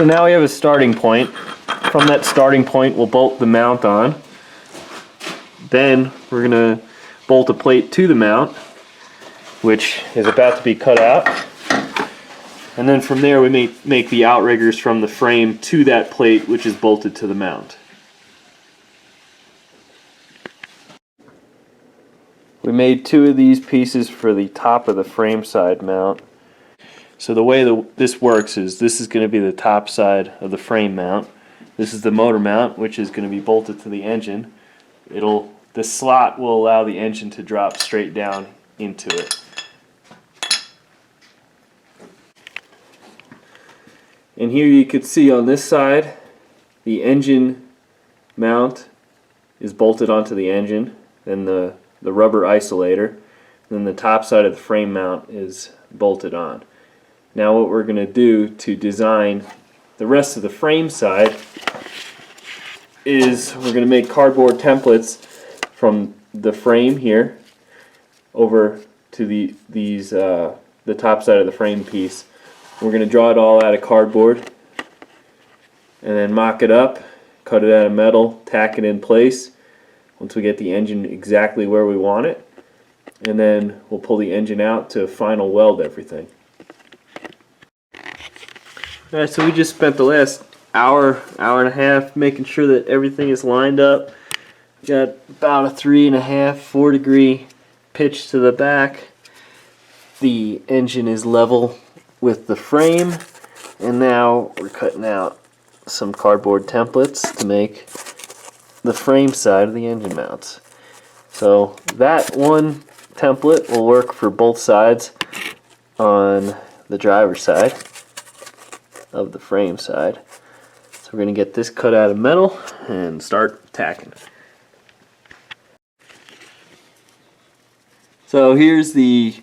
So now we have a starting point. From that starting point, we'll bolt the mount on. Then we're going to bolt a plate to the mount, which is about to be cut out. And then from there we make the outriggers from the frame to that plate, which is bolted to the mount. We made two of these pieces for the top of the frame side mount. So the way this works is this is going to be the top side of the frame mount. This is the motor mount, which is going to be bolted to the engine. The slot will allow the engine to drop straight down into it. And here you can see on this side, the engine mount is bolted onto the engine, and the rubber isolator. Then the top side of the frame mount is bolted on. Now what we're going to do to design the rest of the frame side is we're going to make cardboard templates from the frame here over to the top side of the frame piece. We're going to draw it all out of cardboard and then mock it up, cut it out of metal, tack it in place once we get the engine exactly where we want it, and then we'll pull the engine out to final weld everything. Alright, so we just spent the last hour and a half making sure that everything is lined up. We got about a 3.5, 4 degree pitch to the back. The engine is level with the frame, and now we're cutting out some cardboard templates to make the frame side of the engine mounts. So that one template will work for both sides on the driver's side of the frame side. So we're going to get this cut out of metal and start tacking. So here's the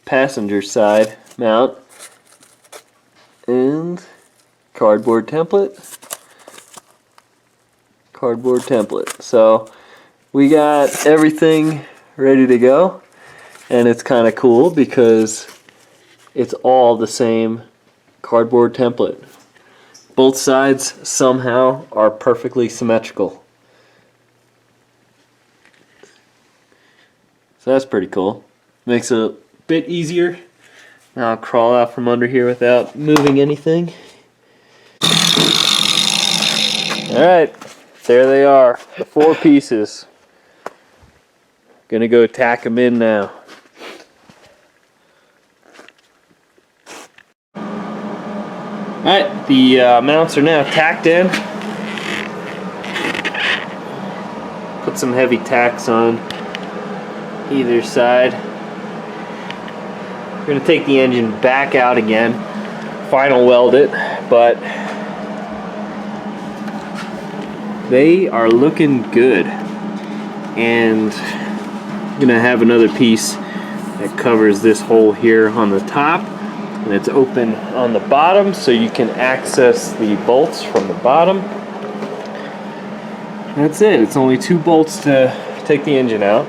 passenger side mount and cardboard template. So we got everything ready to go, and it's kind of cool because it's all the same cardboard template. Both sides somehow are perfectly symmetrical. So that's pretty cool. Makes it a bit easier. Now I'll crawl out from under here without moving anything. Alright, there they are, the 4 pieces. Gonna go tack them in now. Alright, the mounts are now tacked in. Put some heavy tacks on either side. We're going to take the engine back out again, final weld it, but they are looking good. And I'm going to have another piece that covers this hole here on the top. And it's open on the bottom, so you can access the bolts from the bottom. That's it. It's only 2 bolts to take the engine out.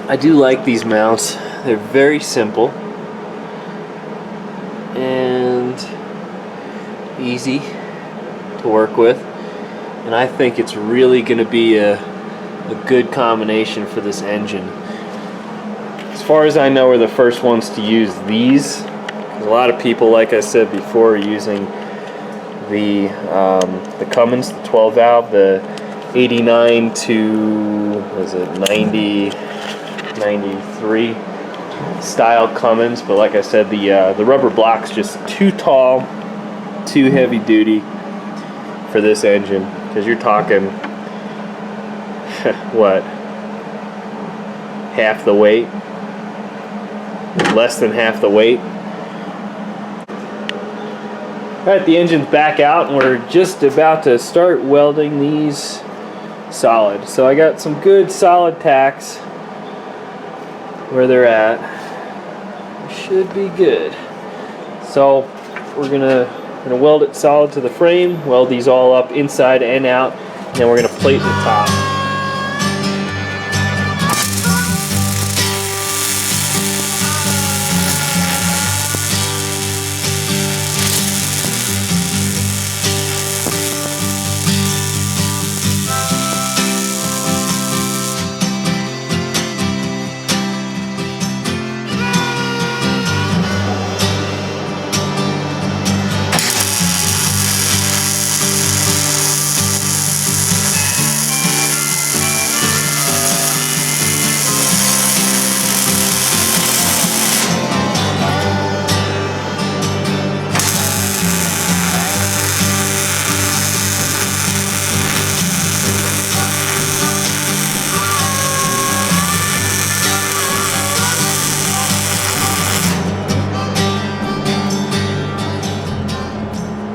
I do like these mounts. They're very simple and easy to work with, and I think it's really going to be a good combination for this engine. As far as I know, we're the first ones to use these. A lot of people, like I said before, are using the Cummins, the 12 valve, the 89 to, was it 90, 93 style Cummins, but like I said, the rubber block's just too tall, too heavy duty for this engine, because you're talking what, half the weight, less than half the weight. Alright, the engine's back out and we're just about to start welding these solid. So I got some good solid tacks where they're at. Should be good. So we're gonna weld it solid to the frame, weld these all up inside and out, and then we're gonna plate the top.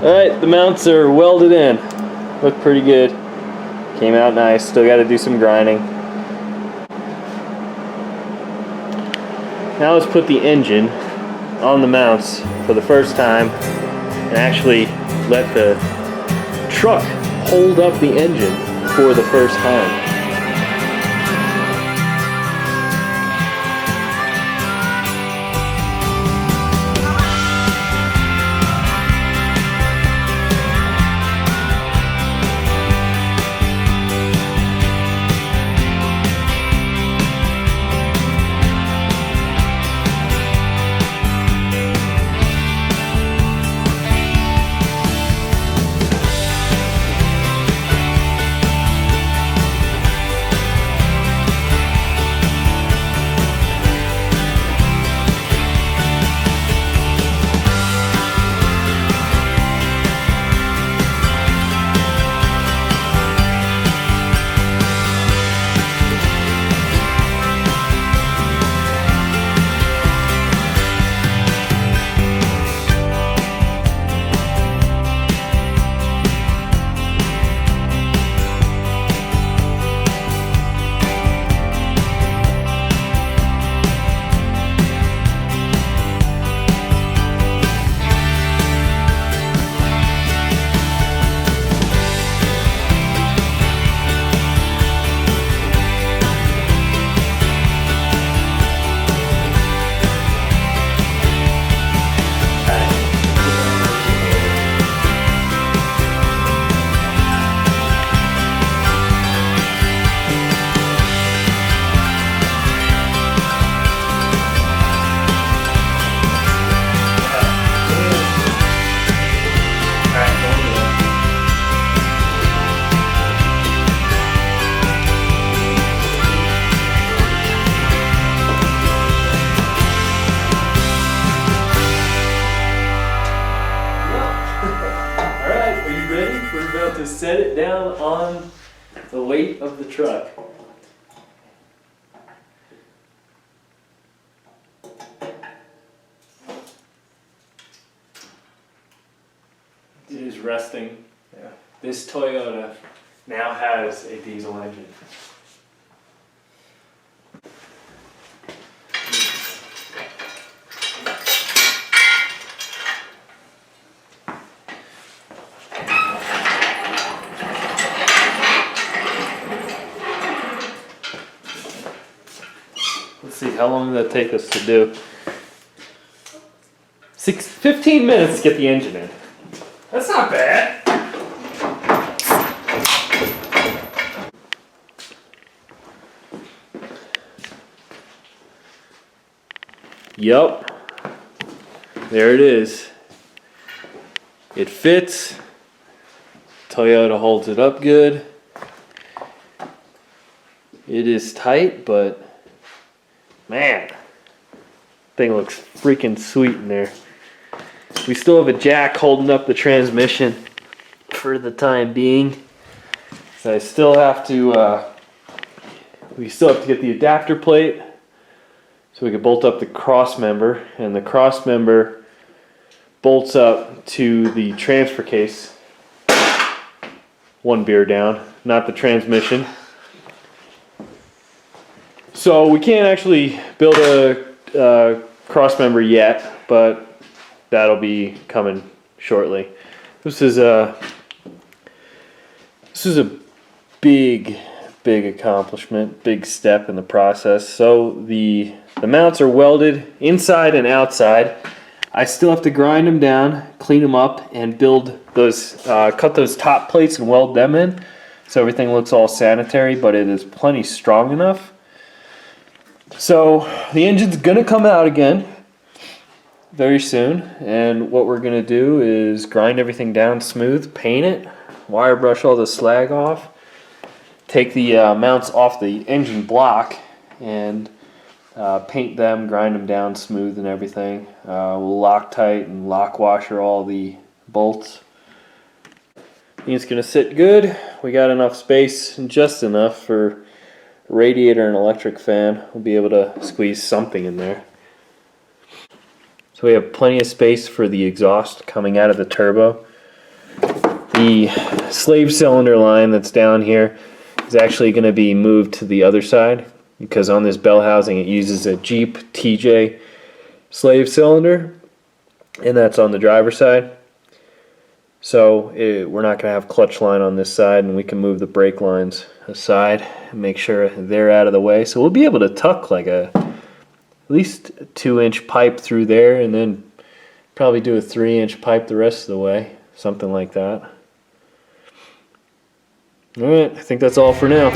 Alright, the mounts are welded in. Look pretty good. Came out nice. Still got to do some grinding. Now let's put the engine on the mounts for the first time and actually let the truck hold up the engine for the first time. To set it down on the weight of the truck. It is resting. Yeah. This Toyota now has a diesel engine. Let's see, how long did that take us to do? 15 minutes to get the engine in. That's not bad. Yup. There it is. It fits. Toyota holds it up good. It is tight, but man, thing looks freaking sweet in there. We still have a jack holding up the transmission for the time being. So I still have to, we still have to get the adapter plate so we can bolt up the cross member, and the cross member bolts up to the transfer case. One beer down, not the transmission. So we can't actually build a cross member yet, but that'll be coming shortly. This is a big accomplishment, big step in the process. So the mounts are welded inside and outside. I still have to grind them down, clean them up, and build those, cut those top plates and weld them in, so everything looks all sanitary, but it is plenty strong enough. So the engine's gonna come out again very soon, and what we're gonna do is grind everything down smooth, paint it, wire brush all the slag off, take the mounts off the engine block, and paint them, grind them down smooth and everything. We'll Loctite and lock washer all the bolts. It's gonna sit good. We got enough space, just enough for a radiator and electric fan. We'll be able to squeeze something in there. So we have plenty of space for the exhaust coming out of the turbo. The slave cylinder line that's down here is actually going to be moved to the other side, because on this bell housing it uses a Jeep TJ slave cylinder, and that's on the driver's side. So we're not going to have clutch line on this side, and we can move the brake lines aside and make sure they're out of the way. So we'll be able to tuck like at least 2-inch pipe through there, and then probably do a 3-inch pipe the rest of the way, something like that. Alright, I think that's all for now.